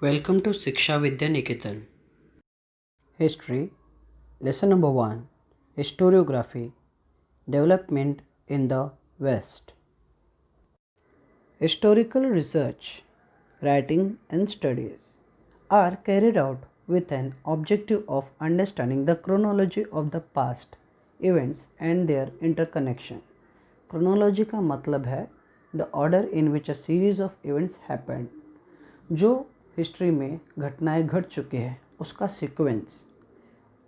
Welcome to Siksha Vidya Niketan. History, Lesson number 1, Historiography, Development in the West. Historical research, writing and studies are carried out with an objective of understanding the chronology of the past events and their interconnection. Chronology का मतलब है the order in which a series of events happened. जो history में घटनाएं घट चुकी हैं उसका सीक्वेंस।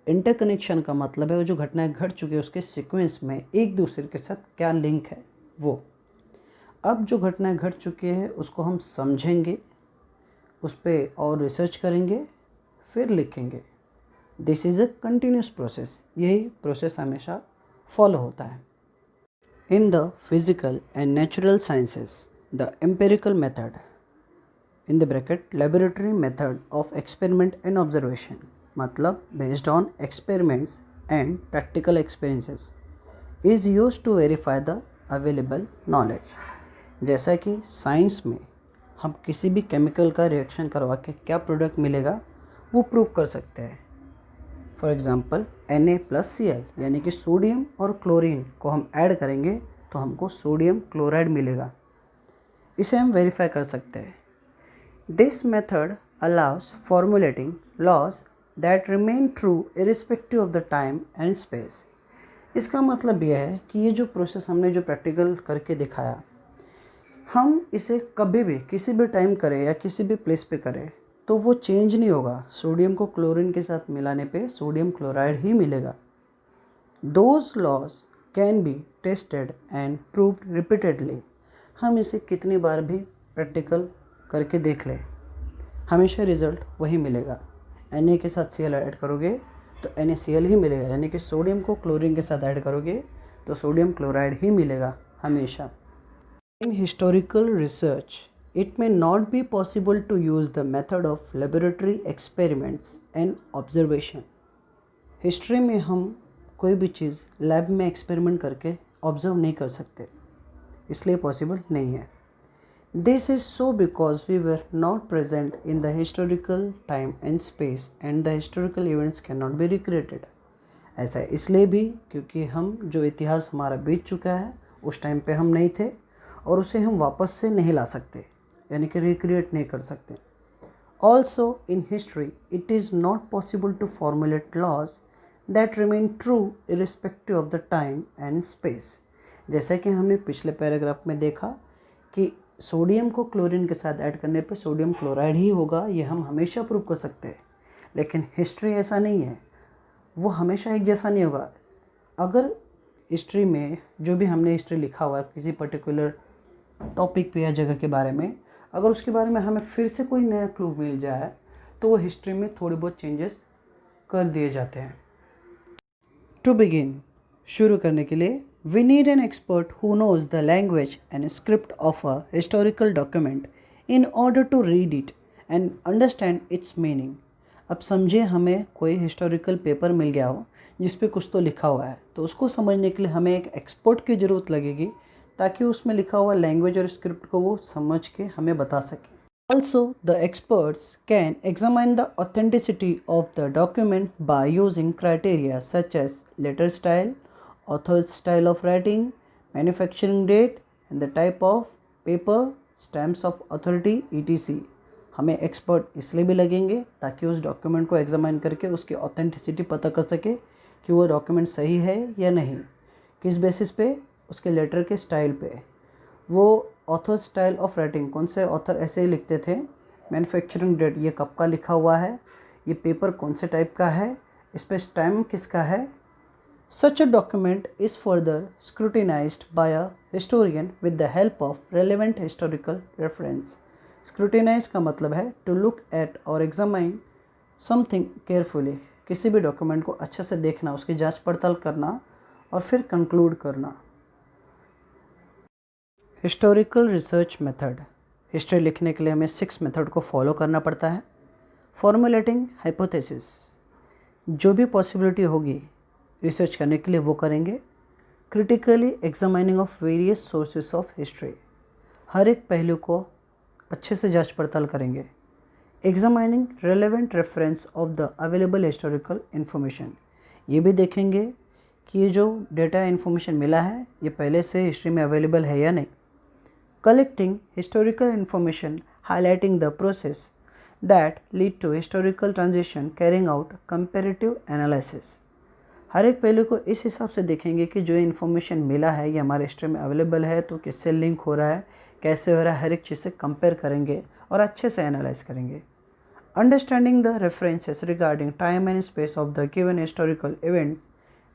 इंटरकनेक्शन का मतलब है वो जो घटनाएं घट चुकी है उसके सीक्वेंस में एक दूसरे के साथ क्या लिंक है वो। अब जो घटनाएं घट चुकी है उसको हम समझेंगे, उस पर और रिसर्च करेंगे, फिर लिखेंगे। This is a continuous process, यही प्रोसेस हमेशा फॉलो होता है। In the physical and natural sciences the empirical method in the bracket laboratory method of experiment and observation मतलब based on experiments and practical experiences is used to verify the available knowledge। जैसा कि science में हम किसी भी chemical का reaction करवा के क्या प्रोडक्ट मिलेगा वो प्रूव कर सकते हैं। फॉर एग्जांपल Na+Cl यानी कि सोडियम और क्लोरीन को हम ऐड करेंगे तो हमको सोडियम क्लोराइड मिलेगा, इसे हम वेरीफाई कर सकते हैं। This method allows formulating laws that remain true irrespective of the time and space। इसका मतलब यह है कि ये जो प्रोसेस हमने जो प्रैक्टिकल करके दिखाया, हम इसे कभी भी किसी भी टाइम करें या किसी भी प्लेस पे करें तो वो चेंज नहीं होगा। सोडियम को क्लोरीन के साथ मिलाने पे सोडियम क्लोराइड ही मिलेगा। Those laws can be tested and proved repeatedly। हम इसे कितनी बार भी प्रैक्टिकल करके देख ले, हमेशा रिज़ल्ट वही मिलेगा। Na के साथ Cl ऐड करोगे तो NaCl ही मिलेगा, यानी कि सोडियम को क्लोरीन के साथ ऐड करोगे तो सोडियम क्लोराइड ही मिलेगा हमेशा। In historical research it may not be possible to use the method of laboratory experiments and observation. History में हम कोई भी चीज़ लैब में एक्सपेरिमेंट करके ऑब्जर्व नहीं कर सकते, इसलिए पॉसिबल नहीं है। This is so because we were not present in the historical time and space and the historical events cannot be recreated। ऐसा इसलिए भी क्योंकि हम जो इतिहास हमारा बीत चुका है उस टाइम पे हम नहीं थे और उसे हम वापस से नहीं ला सकते, यानी कि रिक्रिएट नहीं कर सकते। Also in history it is not possible to formulate laws that remain true irrespective of the time and space। जैसा कि हमने पिछले पैराग्राफ में देखा कि सोडियम को क्लोरीन के साथ ऐड करने पे सोडियम क्लोराइड ही होगा, ये हम हमेशा प्रूव कर सकते हैं। लेकिन हिस्ट्री ऐसा नहीं है, वो हमेशा एक जैसा नहीं होगा। अगर हिस्ट्री में जो भी हमने हिस्ट्री लिखा हुआ है किसी पर्टिकुलर टॉपिक पे या जगह के बारे में, अगर उसके बारे में हमें फिर से कोई नया क्लू मिल जाए तो वो हिस्ट्री में थोड़ी बहुत चेंजेस कर दिए जाते हैं। टू बिगिन, शुरू करने के लिए we need an expert who knows the language and script of a historical document in order to read it and understand its meaning। अब समझे हमें कोई हिस्टोरिकल पेपर मिल गया हो जिस पे कुछ तो लिखा हुआ है, तो उसको समझने के लिए हमें एक एक्सपर्ट की ज़रूरत लगेगी ताकि उसमें लिखा हुआ लैंग्वेज और स्क्रिप्ट को वो समझ के हमें बता सके। Also, the experts can examine the authenticity of the document by using criteria such as letter style, author's style of writing, manufacturing date and the type of paper, stamps of authority etc। हमें expert इसलिए भी लगेंगे ताकि उस document को examine करके उसकी authenticity पता कर सके कि वो डॉक्यूमेंट सही है या नहीं, किस बेसिस पे, उसके लेटर के स्टाइल पे, वो ऑथर स्टाइल ऑफ राइटिंग, कौन से ऑथर ऐसे ही लिखते थे, मैन्युफैक्चरिंग डेट ये कब का लिखा हुआ है, ये पेपर कौन से टाइप का है, इस पर स्टैम्प किसका है। Such a document is further scrutinized by a historian with the help of relevant historical reference। Scrutinized का मतलब है to look at or examine something carefully। किसी भी डॉक्यूमेंट को अच्छे से देखना, उसकी जांच पड़ताल करना और फिर कंक्लूड करना। हिस्टोरिकल रिसर्च मेथड, हिस्ट्री लिखने के लिए हमें 6 मेथड को फॉलो करना पड़ता है। फॉर्मुलेटिंग हाइपोथेसिस, जो भी पॉसिबिलिटी होगी रिसर्च करने के लिए वो करेंगे। Critically examining of various sources of history, हर एक पहलू को अच्छे से जांच पड़ताल करेंगे। Examining relevant reference of the available historical information, ये भी देखेंगे कि ये जो डेटा इन्फॉर्मेशन मिला है ये पहले से हिस्ट्री में अवेलेबल है या नहीं. Collecting historical information highlighting the process that lead to historical transition carrying out comparative analysis. हर एक पहलू को इस हिसाब से देखेंगे कि जो इन्फॉर्मेशन मिला है ये हमारे हिस्ट्री में अवेलेबल है तो किससे लिंक हो रहा है, कैसे हो रहा है, हर एक चीज़ से कंपेयर करेंगे और अच्छे से एनालाइज करेंगे. Understanding the references regarding time and space of the given historical events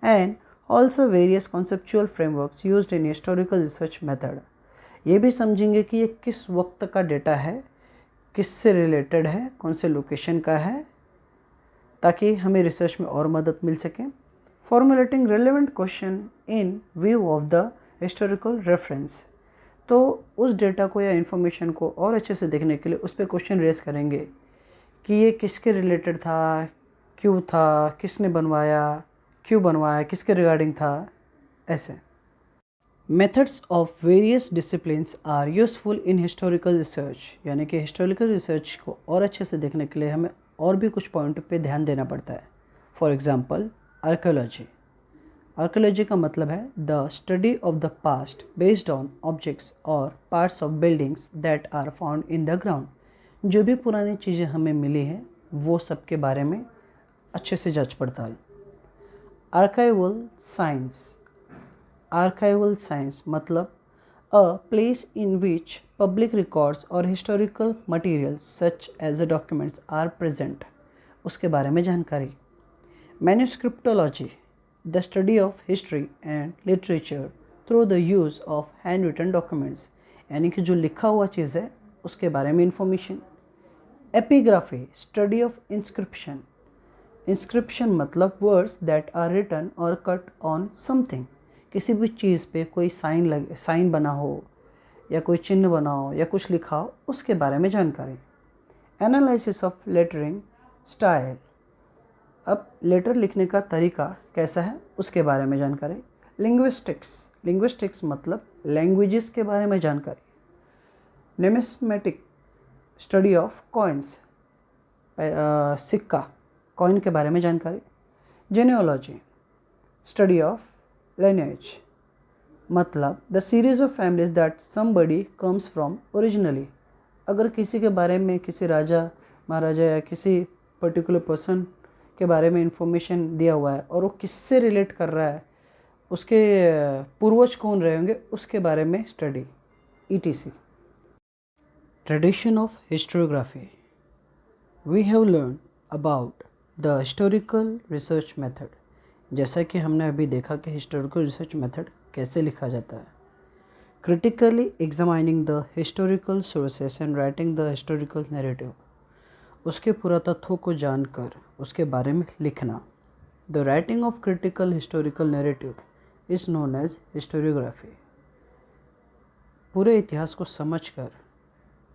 and also various conceptual frameworks used in historical research method. ये भी समझेंगे कि ये किस वक्त का डेटा है, किससे रिलेटेड है, कौन से लोकेशन का है, ताकि हमें रिसर्च में और मदद मिल सके. Formulating relevant question in view of the historical reference, तो उस डेटा को या इन्फॉर्मेशन को और अच्छे से देखने के लिए उस पर क्वेश्चन रेज करेंगे कि ये किसके रिलेटेड था, क्यों था, किसने बनवाया, क्यों बनवाया, किसके रिगार्डिंग था, ऐसे. Methods of various disciplines are useful in historical research, यानी कि हिस्टोरिकल रिसर्च को और अच्छे से देखने के लिए हमें और भी कुछ पॉइंट पे ध्यान देना पड़ता है. For example archaeology. आर्कियोलॉजी का मतलब है the study of the past based on objects और parts of buildings that are found in the ground. जो भी पुरानी चीज़ें हमें मिली हैं वो सब के बारे में अच्छे से जांच पड़ताल. Archival science. आर्काइवल साइंस मतलब a place in which public records और historical materials such as the documents are present, उसके बारे में जानकारी. Manuscriptology, the study of history and literature through the use of handwritten documents, यानी कि जो लिखा हुआ चीज़ है उसके बारे में information. Epigraphy, study of inscription. Inscription मतलब वर्ड्स दैट आर रिटन और कट ऑन समथिंग, किसी भी चीज़ पे कोई साइन बना हो या कोई चिन्ह बना हो या कुछ लिखा हो, उसके बारे में जानकारी. एनालिसिस ऑफ लेटरिंग स्टाइल, अब लेटर लिखने का तरीका कैसा है उसके बारे में जानकारी. लिंग्विस्टिक्स, लिंग्विस्टिक्स मतलब लैंग्वेजेस के बारे में जानकारी. न्यूमिस्मेटिक, स्टडी ऑफ कॉइन्स, सिक्का, कॉइन के बारे में जानकारी. जेनेओलॉजी, स्टडी ऑफ lineage, मतलब the series of families that somebody comes from originally. अगर किसी के बारे में, किसी राजा महाराजा या किसी पर्टिकुलर पर्सन के बारे में इंफॉर्मेशन दिया हुआ है और वो किससे रिलेट कर रहा है, उसके पूर्वज कौन रहे होंगे, उसके बारे में study, ETC. Tradition of historiography. We have learn about the historical research method. जैसा कि हमने अभी देखा कि हिस्टोरिकल रिसर्च मेथड कैसे लिखा जाता है. Critically examining the historical sources and writing the historical narrative, उसके पुरातत्वों को जानकर उसके बारे में लिखना. The writing of critical historical narrative is known as historiography. पूरे इतिहास को समझकर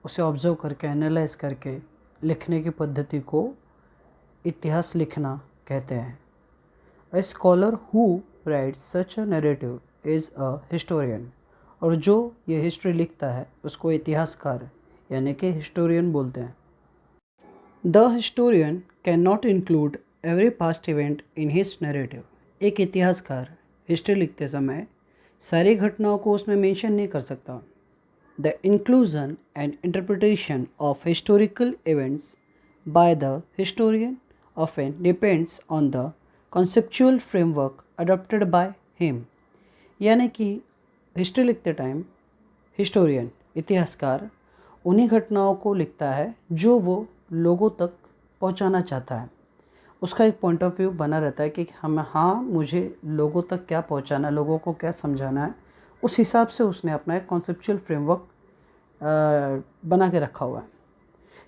उसे ऑब्जर्व करके एनालाइज करके लिखने की पद्धति को इतिहास लिखना कहते हैं. A scholar who writes such a narrative is a historian, और जो ये हिस्ट्री लिखता है उसको इतिहासकार यानी कि हिस्टोरियन बोलते हैं. The historian can not include every past event in his narrative. एक इतिहासकार हिस्ट्री लिखते समय सारी घटनाओं को उसमें मेंशन नहीं कर सकता. The inclusion and interpretation of historical events by the historian often depends on the conceptual framework adopted by him. यानी कि हिस्ट्री लिखते टाइम हिस्टोरियन, इतिहासकार, उन्हीं घटनाओं को लिखता है जो वो लोगों तक पहुंचाना चाहता है. उसका एक पॉइंट ऑफ व्यू बना रहता है कि मुझे लोगों तक क्या पहुंचाना है, लोगों को क्या समझाना है. उस हिसाब से उसने अपना एक कॉन्सेप्चुअल फ्रेमवर्क बना के रखा हुआ है.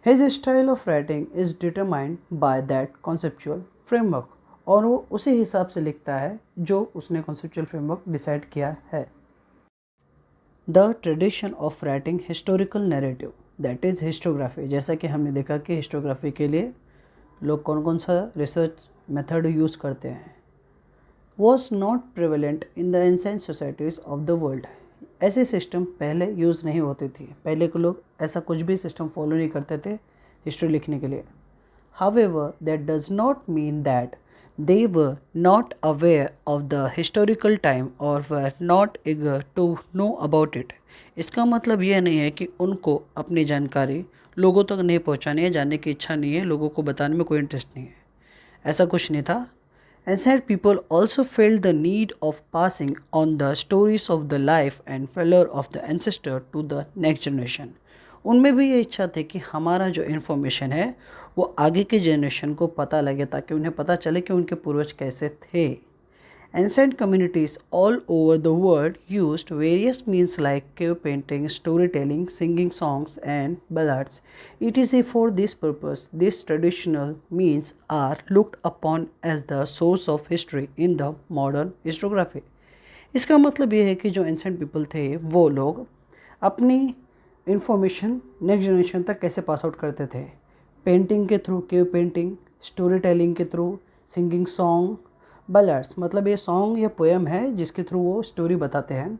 His style of writing is determined by that conceptual framework, और वो उसी हिसाब से लिखता है जो उसने कॉन्सेप्चुअल फ्रेमवर्क डिसाइड किया है. The tradition of writing historical narrative that is historiography. जैसा कि हमने देखा कि हिस्टोग्राफी के लिए लोग कौन कौन सा रिसर्च मेथड यूज़ करते हैं. Was not prevalent in the ancient societies of the world. ऐसे सिस्टम पहले यूज़ नहीं होते थे. पहले के लोग ऐसा कुछ भी सिस्टम फॉलो नहीं करते थे हिस्ट्री लिखने के लिए। However, that does not mean that they were not aware of the historical time or were not eager to know about it. इसका मतलब यह नहीं है कि उनको अपनी जानकारी लोगों तक नहीं पहुंचानी है, जानने की इच्छा नहीं है, लोगों को बताने में कोई इंटरेस्ट नहीं है, ऐसा कुछ नहीं था। Ancient people also felt the need of passing on the stories of the life and failure of the ancestor to the next generation. उनमें भी ये इच्छा थी कि हमारा जो इन्फॉर्मेशन है वो आगे के जनरेशन को पता लगे, ताकि उन्हें पता चले कि उनके पूर्वज कैसे थे। Ancient communities all over the world used various means like cave painting, storytelling, singing songs, and ballads, etc. For this purpose. These traditional means are looked upon as the source of history in the modern historiography. इसका मतलब ये है कि जो ancient people थे वो लोग अपनी इंफॉर्मेशन नेक्स्ट जनरेशन तक कैसे पास आउट करते थे, पेंटिंग के through, cave painting, story telling के थ्रू, सिंगिंग सॉन्ग, बलर्स मतलब ये सॉन्ग या पोएम है जिसके थ्रू वो स्टोरी बताते हैं।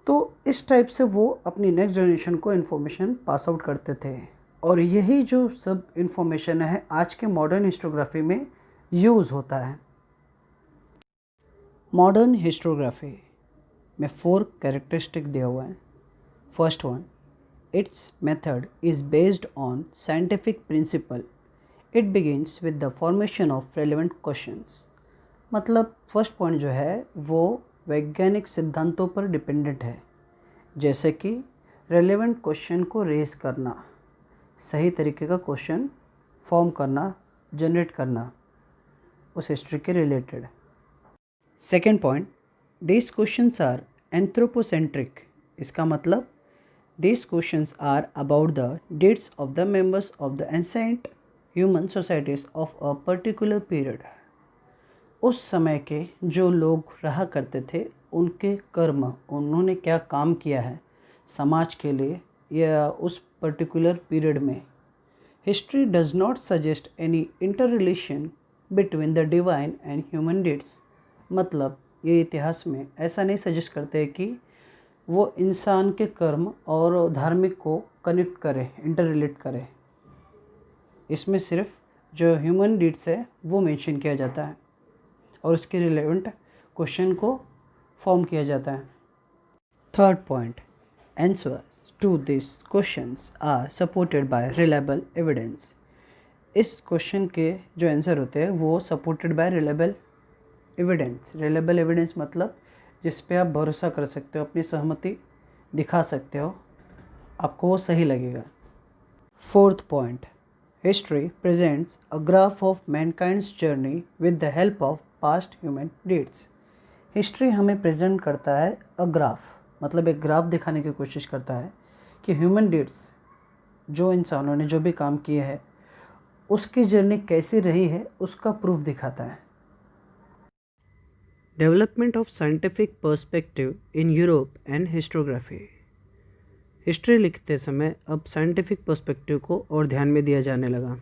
तो इस टाइप से वो अपनी नेक्स्ट जनरेशन को इन्फॉर्मेशन पास आउट करते थे, और यही जो सब इन्फॉर्मेशन है आज के मॉडर्न हिस्टोग्राफी में यूज़ होता है। मॉडर्न हिस्टोग्राफी में 4 कैरेक्टरिस्टिक दिया हुआ है। First one, it's method is based on scientific principle. It begins with the formation of relevant questions. मतलब फर्स्ट पॉइंट जो है वो वैज्ञानिक सिद्धांतों पर डिपेंडेंट है, जैसे कि रेलेवेंट क्वेश्चन को रेज करना, सही तरीके का क्वेश्चन फॉर्म करना, जनरेट करना उस हिस्ट्री के related. Second point, this questions are anthropocentric. इसका मतलब this questions are about the deeds of the members of the ancient human societies of a particular period. उस समय के जो लोग रहा करते थे उनके कर्म, उन्होंने क्या काम किया है समाज के लिए या उस पर्टिकुलर पीरियड में। History does not suggest any inter relation between the divine and human deeds. मतलब ये इतिहास में ऐसा नहीं सजेस्ट करते कि वो इंसान के कर्म और धार्मिक को कनेक्ट करे, इंटर रिलेट करे। इसमें सिर्फ जो ह्यूमन डीड्स है वो मेंशन किया जाता है और उसके रिलेवेंट क्वेश्चन को फॉर्म किया जाता है। Third point, answers to this questions are supported by reliable evidence. इस क्वेश्चन के जो आंसर होते हैं वो supported by reliable evidence. Reliable evidence मतलब जिस पे आप भरोसा कर सकते हो, अपनी सहमति दिखा सकते हो, आपको वो सही लगेगा। Fourth point, history presents a graph of mankind's journey with the help of past human deeds. History हमें प्रेजेंट करता है अ ग्राफ, मतलब एक ग्राफ दिखाने की कोशिश करता है कि ह्यूमन डीड्स, जो इंसानों ने जो भी काम किए हैं उसकी जर्नी कैसी रही है, उसका प्रूफ दिखाता है। Development of scientific perspective in Europe and historiography. History लिखते समय अब साइंटिफिक पर्सपेक्टिव को और ध्यान में दिया जाने लगा।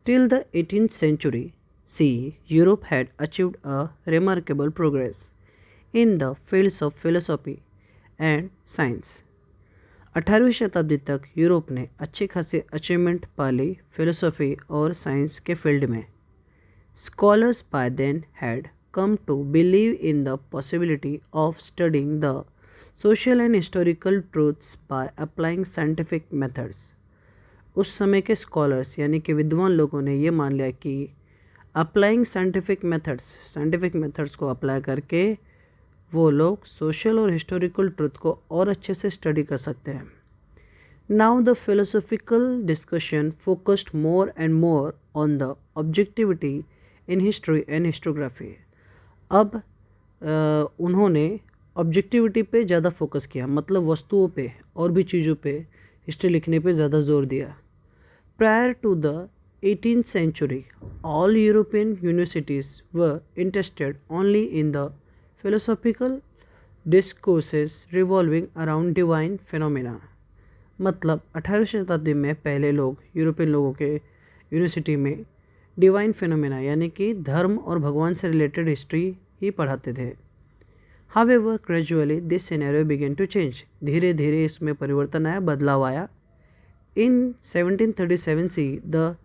Till the 18th century CE, Europe had achieved a remarkable progress in the fields of philosophy and science. 18वीं शताब्दी तक यूरोप ने अच्छी खासी अचीवमेंट पा ली फिलोसॉफी और साइंस के फील्ड में। Scholars by then had come to believe in the possibility of studying the social and historical truths by applying scientific methods. उस समय के स्कॉलर्स यानी कि विद्वान लोगों ने ये मान लिया कि अप्लाइंग साइंटिफिक मेथड्स को अप्लाई करके वो लोग सोशल और हिस्टोरिकल ट्रुथ को और अच्छे से स्टडी कर सकते हैं। Now the philosophical discussion focused more and more on the objectivity in history and historiography. अब उन्होंने ऑब्जेक्टिविटी पे ज़्यादा फोकस किया, मतलब वस्तुओं पे और भी चीज़ों पे हिस्ट्री लिखने पे ज़्यादा जोर दिया। Prior to the 18th century, all European universities were interested only in the philosophical discourses revolving around divine phenomena. मतलब 18वीं शताब्दी में पहले लोग, यूरोपियन लोगों के यूनिवर्सिटी में डिवाइन फिनोमेना यानी कि धर्म और भगवान से रिलेटेड हिस्ट्री ही पढ़ाते थे। However, gradually this scenario began to change. धीरे धीरे इसमें परिवर्तन आया, बदलाव आया। In 1737 CE, the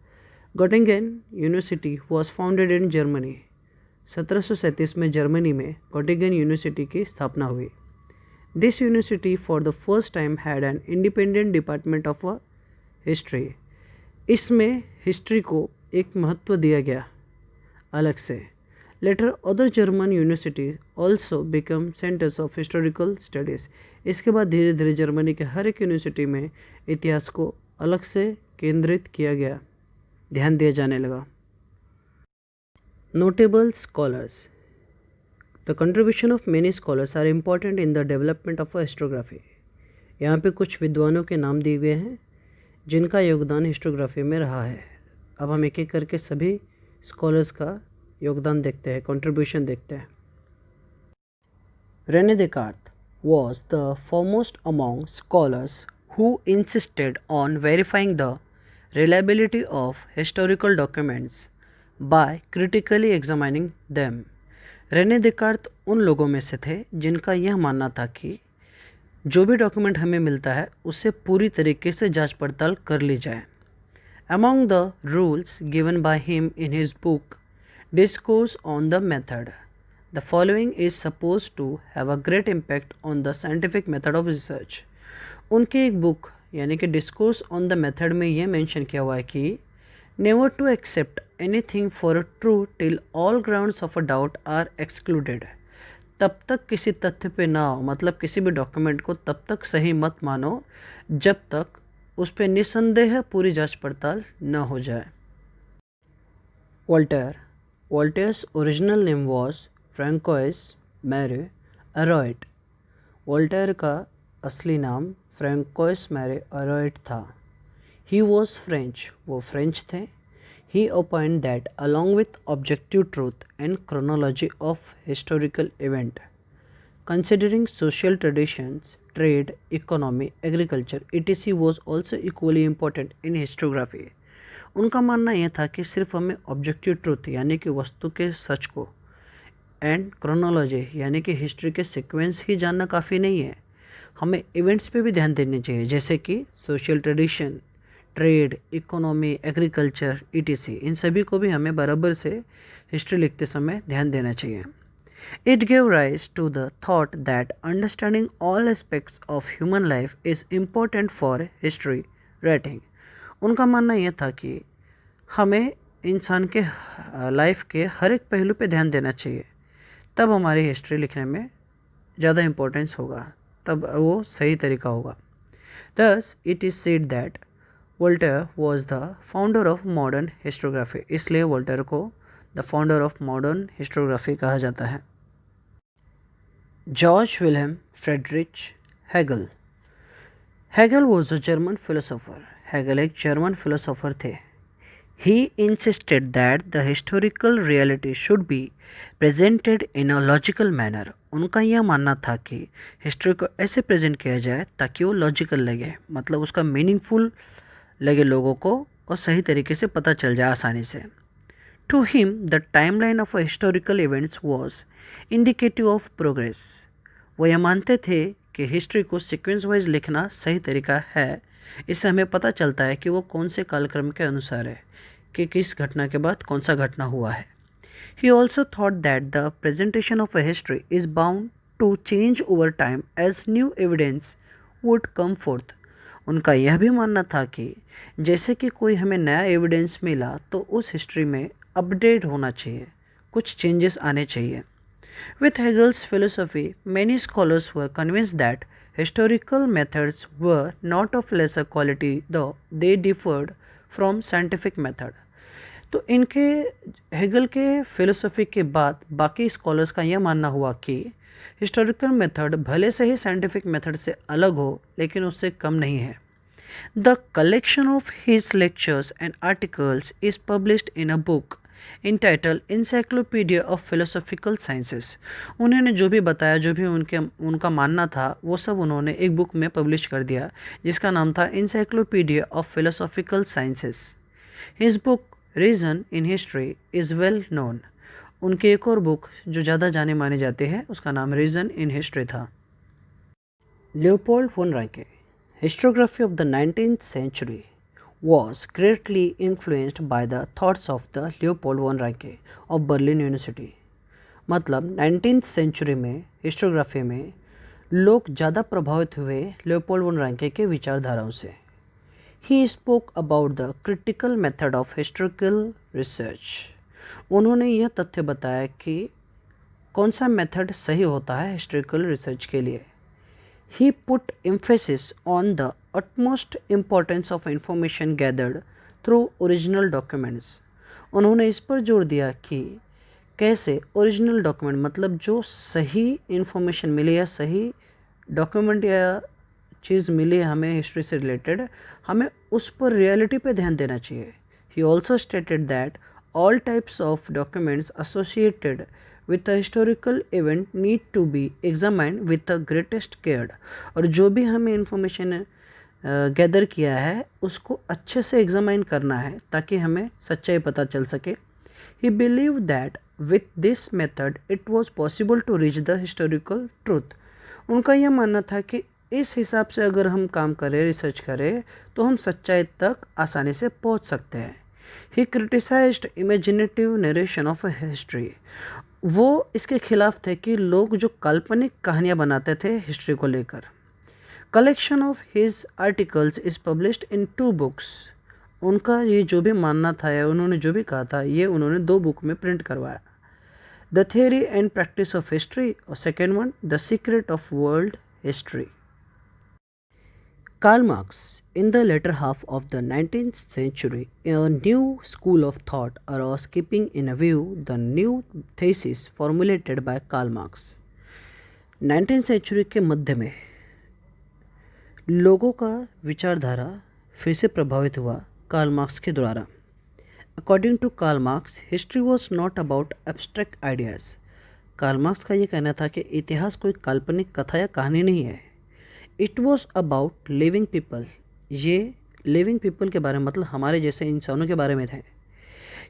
Göttingen University was founded in Germany. 1737 में जर्मनी में गॉटिंगन यूनिवर्सिटी की स्थापना हुई. This university for the first time had an independent department of history. इसमें हिस्ट्री को एक महत्व दिया गया अलग से. Later other German universities also become centers of historical studies. इसके बाद धीरे धीरे जर्मनी के हर एक यूनिवर्सिटी में इतिहास को अलग से केंद्रित किया गया, ध्यान दिया जाने लगा. Notable scholars. The contribution of many scholars are important in the development of historiography. यहाँ पे कुछ विद्वानों के नाम दिए गए हैं जिनका योगदान हिस्टोग्राफी में रहा है. अब हम एक एक करके सभी स्कॉलर्स का योगदान देखते हैं, कंट्रीब्यूशन देखते हैं. René Descartes was the foremost among scholars who insisted on verifying the reliability of historical documents by critically examining them. Rene Descartes उन लोगों में से थे जिनका यह मानना था कि जो भी डॉक्यूमेंट हमें मिलता है उससे पूरी तरीके से जांच पड़ताल कर ली जाए. Among the rules given by him in his book Discourse on the Method, the following is supposed to have a great impact on the scientific method of research. उनके एक बुक यानी कि डिस्कोर्स ऑन द मेथड में यह mention किया हुआ है कि never to accept anything for true till all grounds of a doubt are excluded. तब तक किसी तथ्य पे ना हो, मतलब किसी भी डॉक्यूमेंट को तब तक सही मत मानो जब तक उस पर निसंदेह पूरी जांच पड़ताल न हो जाए. Voltaire's original name was Francois Marie Arouet. Voltaire का असली नाम फ्रैंकोइस मैरे अरोइट था. He was French, वो फ्रेंच थे. He opined that along with objective truth and chronology of historical event, considering social traditions, trade, economy, agriculture, etc. was also equally important in historiography. उनका मानना यह था कि सिर्फ हमें ऑब्जेक्टिव ट्रूथ यानी कि वस्तु के सच को एंड क्रोनोलॉजी यानी कि हिस्ट्री के सीक्वेंस ही जानना काफ़ी नहीं है, हमें इवेंट्स पे भी ध्यान देने चाहिए जैसे कि social tradition, trade, economy, agriculture, etc. इन सभी को भी हमें बराबर से हिस्ट्री लिखते समय ध्यान देना चाहिए. It gave rise to the thought that understanding all aspects of human life is important for history writing. उनका मानना यह था कि हमें इंसान के लाइफ के हर एक पहलू पे ध्यान देना चाहिए, तब हमारी हिस्ट्री लिखने में ज़्यादा इम्पोर्टेंस होगा, तब वो सही तरीका होगा. Thus, it is said that Voltaire was the founder of modern historiography. इसलिए वोल्टेयर को the founder of modern historiography कहा जाता है. George Wilhelm Friedrich Hegel. Hegel was a German philosopher. Hegel एक जर्मन फिलोसोफर थे. He insisted that the historical reality should be presented in a logical manner. उनका यह मानना था कि हिस्ट्री को ऐसे प्रेजेंट किया जाए ताकि वो लॉजिकल लगे, मतलब उसका मीनिंगफुल लगे लोगों को और सही तरीके से पता चल जाए आसानी से. To him, the timeline of a historical events was indicative of progress. वो यह मानते थे कि हिस्ट्री को सीक्वेंस वाइज लिखना सही तरीका है. इससे हमें पता चलता है कि वो कौन से कालक्रम के अनुसार है कि किस घटना के बाद कौन सा घटना हुआ है. He also thought that the presentation of a history is bound to change over time as new evidence would come forth. उनका यह भी मानना था कि जैसे कि कोई हमें नया एविडेंस मिला तो उस हिस्ट्री में अपडेट होना चाहिए, कुछ चेंजेस आने चाहिए. With Hegel's philosophy, many scholars were convinced that historical methods were not of lesser quality though they differed from scientific method. तो इनके हेगल के फिलोसफी के बाद बाकी स्कॉलर्स का यह मानना हुआ कि हिस्टोरिकल मेथड भले से ही साइंटिफिक मेथड से अलग हो लेकिन उससे कम नहीं है. The collection of his lectures and articles is published in a book entitled encyclopedia of philosophical sciences. उन्होंने जो भी बताया, जो भी उनका मानना था, वो सब उन्होंने एक बुक में पब्लिश कर दिया जिसका नाम था encyclopedia of philosophical sciences. His book reason in history is well known. उनकी एक और बुक जो ज़्यादा जाने माने जाते हैं उसका नाम रीजन इन हिस्ट्री था. Leopold von Ranke. Historiography of the 19th century was greatly influenced by the thoughts of the Leopold von Ranke of Berlin University. मतलब 19th सेंचुरी में हिस्टोग्राफी में लोग ज़्यादा प्रभावित हुए लियोपोल्ड वन रैंके के विचारधाराओं से. He spoke about the critical method of historical research. उन्होंने यह तथ्य बताया कि कौन सा मेथड सही होता है हिस्टोरिकल रिसर्च के लिए. He put emphasis on the utmost importance of information gathered through original documents. उन्होंने इस पर जोर दिया कि कैसे ओरिजिनल डॉक्यूमेंट मतलब जो सही इंफॉर्मेशन मिली या सही डॉक्यूमेंट या चीज़ मिली हमें हिस्ट्री से रिलेटेड, हमें उस पर रियलिटी पे ध्यान देना चाहिए. He also stated that all types of documents associated with a historical event need to be examined with the greatest care. और जो भी हमें इंफॉर्मेशन गैदर किया है उसको अच्छे से एग्जामाइन करना है ताकि हमें सच्चाई पता चल सके. He believed that with this method it was possible to reach the historical truth. उनका यह मानना था कि इस हिसाब से अगर हम काम करें, रिसर्च करें, तो हम सच्चाई तक आसानी से पहुंच सकते हैं. He criticized imaginative narration of a history. वो इसके खिलाफ थे कि लोग जो काल्पनिक कहानियाँ बनाते थे हिस्ट्री को लेकर. Collection of his articles is published in 2 books. उनका ये जो भी मानना था या उन्होंने जो भी कहा था ये उन्होंने 2 बुक में प्रिंट करवाया. The theory and practice of history और second one the secret of world history. Karl Marx, in the latter half of the 19th century, a new school of thought arose keeping in view the new thesis formulated by Karl Marx. 19th century के मध्य में लोगों का विचारधारा फिर से प्रभावित हुआ Karl Marx के द्वारा. According to Karl Marx, history was not about abstract ideas. Karl Marx का ये कहना था कि इतिहास कोई काल्पनिक कथा या कहानी नहीं है. It was about living people. ये लिविंग पीपल के बारे में मतलब हमारे जैसे इंसानों के बारे में थे.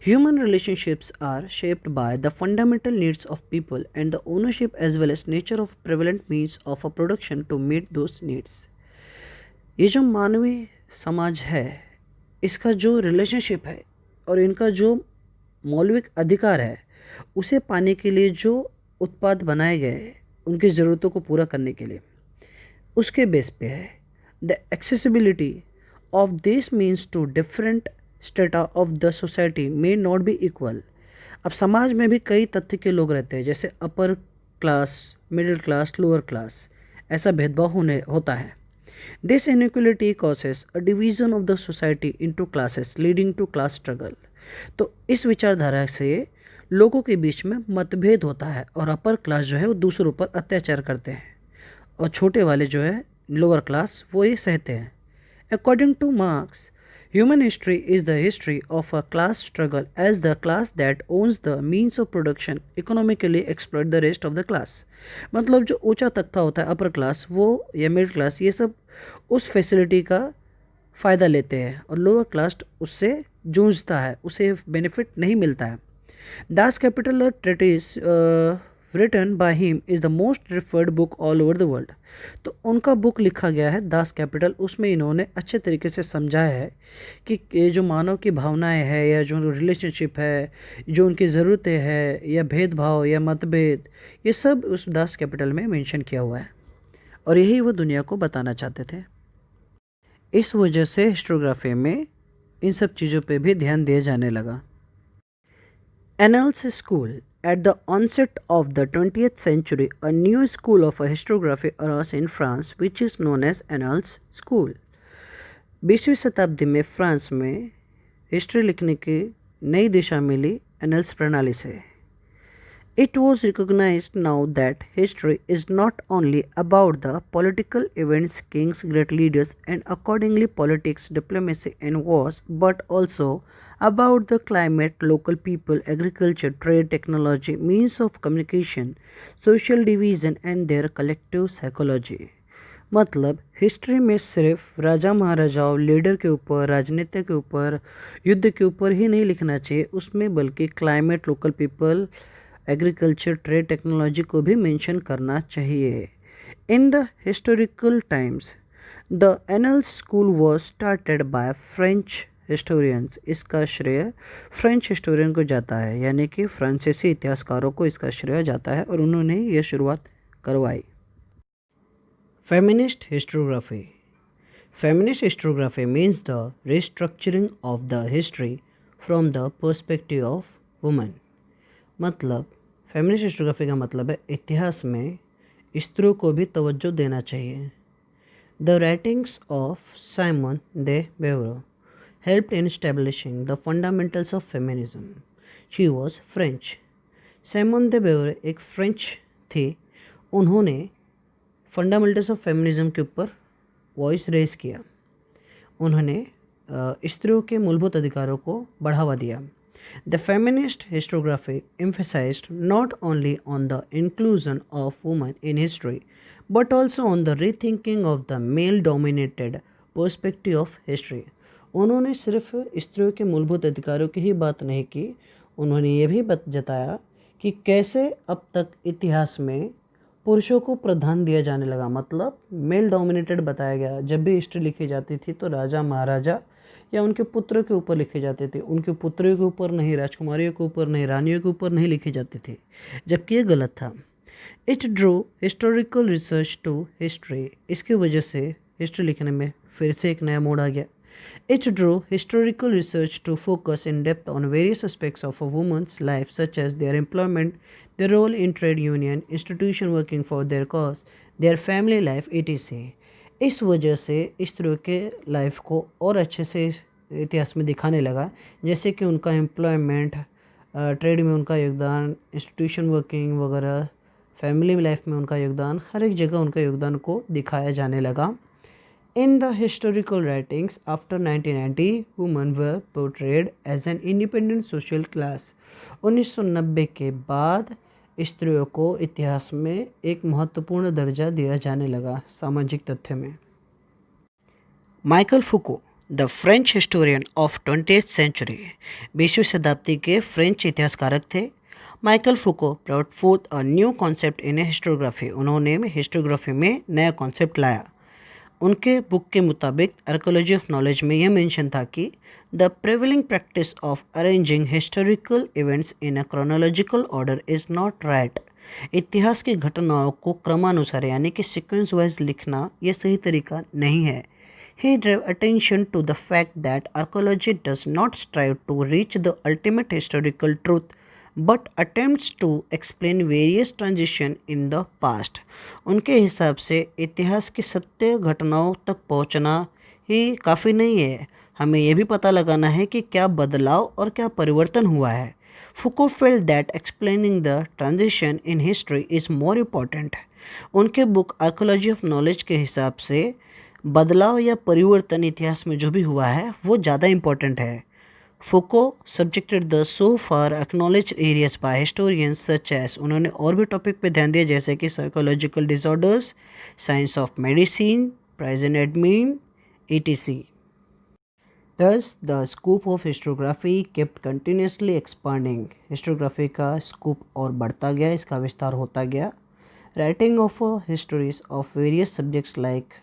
Human relationships are shaped by the fundamental needs of people and the ownership as well as nature of prevalent means of a production to meet those needs. ये जो मानवीय समाज है इसका जो रिलेशनशिप है और इनका जो मौलिक अधिकार है उसे पाने के लिए जो उत्पाद बनाए गए उनकी ज़रूरतों को पूरा करने के लिए, उसके बेस पे है. The accessibility of this means to different strata of the society may not be equal. अब समाज में भी कई तथ्य के लोग रहते हैं जैसे upper class, middle class, lower class, ऐसा भेदभाव होता है. This inequality causes a division of the society into classes leading to class struggle. तो इस विचारधारा से लोगों के बीच में मतभेद होता है और अपर क्लास जो है वो दूसरों पर अत्याचार करते हैं और छोटे वाले जो है लोअर क्लास वो ये सहते हैं. According to Marx, human history is the history of a class struggle as the class that owns the means of production economically exploit the rest of the class. मतलब जो ऊंचा तख्ता होता है अपर क्लास वो या मिडिल क्लास ये सब उस फैसिलिटी का फ़ायदा लेते हैं और लोअर क्लास उससे जूझता है, उसे बेनिफिट नहीं मिलता है. Das Kapital treatise written by him is the most referred book all over the world. तो उनका बुक लिखा गया है दास कैपिटल. उसमें इन्होंने अच्छे तरीके से समझाया है कि ये जो मानव की भावनाएं हैं या जो रिलेशनशिप है, जो उनकी ज़रूरतें हैं या भेदभाव या मतभेद, ये सब उस दास कैपिटल में मेंशन किया हुआ है और यही वो दुनिया को बताना चाहते थे. इस वजह से हिस्टोग्राफी में इन सब चीज़ों पे भी ध्यान दिया जाने लगा. Annals School. At the onset of the 20th century, a new school of historiography arose in France, which is known as Annals School. 20वीं शताब्दी में फ्रांस में हिस्ट्री लिखने की नई दिशा मिली एनल्स प्रणाली से. It was recognized now that history is not only about the political events, kings, great leaders, and accordingly politics, diplomacy, and wars, but also about the climate, local people, agriculture, trade, technology, means of communication, social division, and their collective psychology. मतलब history में सिर्फ राजा महाराजाओं, leader के ऊपर, राजनीति के ऊपर, युद्ध के ऊपर ही नहीं लिखना चाहिए उसमें, बल्कि climate, local people, agriculture, trade, technology को भी मेंशन करना चाहिए. In the historical times the anal school was started by French historians. इसका श्रेय फ्रेंच हिस्टोरियन को जाता है, यानी कि फ्रांसीसी इतिहासकारों को इसका श्रेय जाता है और उन्होंने ये शुरुआत करवाई। Feminist historiography. Feminist historiography means the restructuring of the history from the perspective of women। मतलब फेमिनिस्ट हिस्टोग्राफी का मतलब है इतिहास में स्त्रियों को भी तवज्जो देना चाहिए। The writings of Simone de Beauvoir helped in establishing the fundamentals of feminism. She was French. Simone de Beauvoir एक फ्रेंच थी। उन्होंने फंडामेंटल्स ऑफ फेमिनिज्म के ऊपर वॉइस रेज किया। उन्होंने स्त्रियों के मूलभूत अधिकारों को बढ़ावा दिया। The feminist historiography emphasized not only on the inclusion of women in history but also on the rethinking of the male dominated perspective of history। उन्होंने सिर्फ स्त्रियों के मूलभूत अधिकारों की ही बात नहीं की, उन्होंने ये भी जताया कि कैसे अब तक इतिहास में पुरुषों को प्रधान दिया जाने लगा। मतलब मेल डोमिनेटेड बताया गया। जब भी हिस्ट्री लिखी जाती थी तो राजा महाराजा या उनके पुत्रों के ऊपर लिखे जाते थे, उनके पुत्रों के ऊपर नहीं, राजकुमारियों के ऊपर नहीं, रानियों के ऊपर नहीं लिखे जाते थे, जबकि ये गलत था। It drew historical research to history. इसकी वजह से हिस्ट्री लिखने में फिर से एक नया मोड़ आ गया। It drew historical research to focus in depth on various aspects of a woman's life, such as their employment, their role in trade union, institution working for their cause, their family life, etc। इस वजह से स्त्रियों के life को और अच्छे से इतिहास में दिखाने लगा, जैसे कि उनका एम्प्लॉयमेंट, ट्रेड में उनका योगदान, इंस्टीट्यूशन वर्किंग वगैरह, फैमिली लाइफ में उनका योगदान, हर एक जगह उनका योगदान को दिखाया जाने लगा। In the historical writings after 1990, women were portrayed as an independent social class। 1990 के बाद स्त्रियों को इतिहास में एक महत्वपूर्ण दर्जा दिया जाने लगा सामाजिक तथ्य में। Michael Foucault, the French historian of 20th century, 20वीं शताब्दी के फ्रेंच इतिहासकारक थे। Michael Foucault brought forth a new concept in historiography. उन्होंने हिस्टोग्राफी में नया कॉन्सेप्ट लाया। उनके बुक के मुताबिक आर्कोलॉजी ऑफ नॉलेज में यह मेंशन था कि the prevailing practice of arranging historical events in a chronological order is not right. इतिहास की घटनाओं को क्रमानुसार यानी कि सीक्वेंस वाइज लिखना यह सही तरीका नहीं है। He drew attention to the fact that archaeology does not strive to reach the ultimate historical truth but attempts to explain various transitions in the past। उनके हिसाब से इतिहास की सत्य घटनाओं तक पहुंचना ही काफ़ी नहीं है, हमें यह भी पता लगाना है कि क्या बदलाव और क्या परिवर्तन हुआ है। Foucault felt that explaining the transition in history is more important. उनके बुक आर्कोलॉजी ऑफ नॉलेज के हिसाब से बदलाव या परिवर्तन इतिहास में जो भी हुआ है वो ज़्यादा इम्पोर्टेंट है। Foucault subjected the so far acknowledge areas by historians such as. उन्होंने और भी टॉपिक पे ध्यान दिया, जैसे कि psychological disorders, science of medicine, prison admin, etc। Thus, the scope of historiography kept continuously expanding। Historiography का स्कूप और बढ़ता गया, इसका विस्तार होता गया। Writing of histories of various subjects like,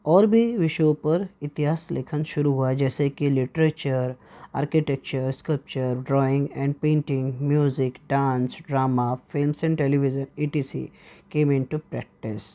और भी विषयों पर इतिहास लेखन शुरू हुआ, जैसे कि literature, architecture, sculpture, drawing and painting, music, dance, drama, films and television, etc. came into practice।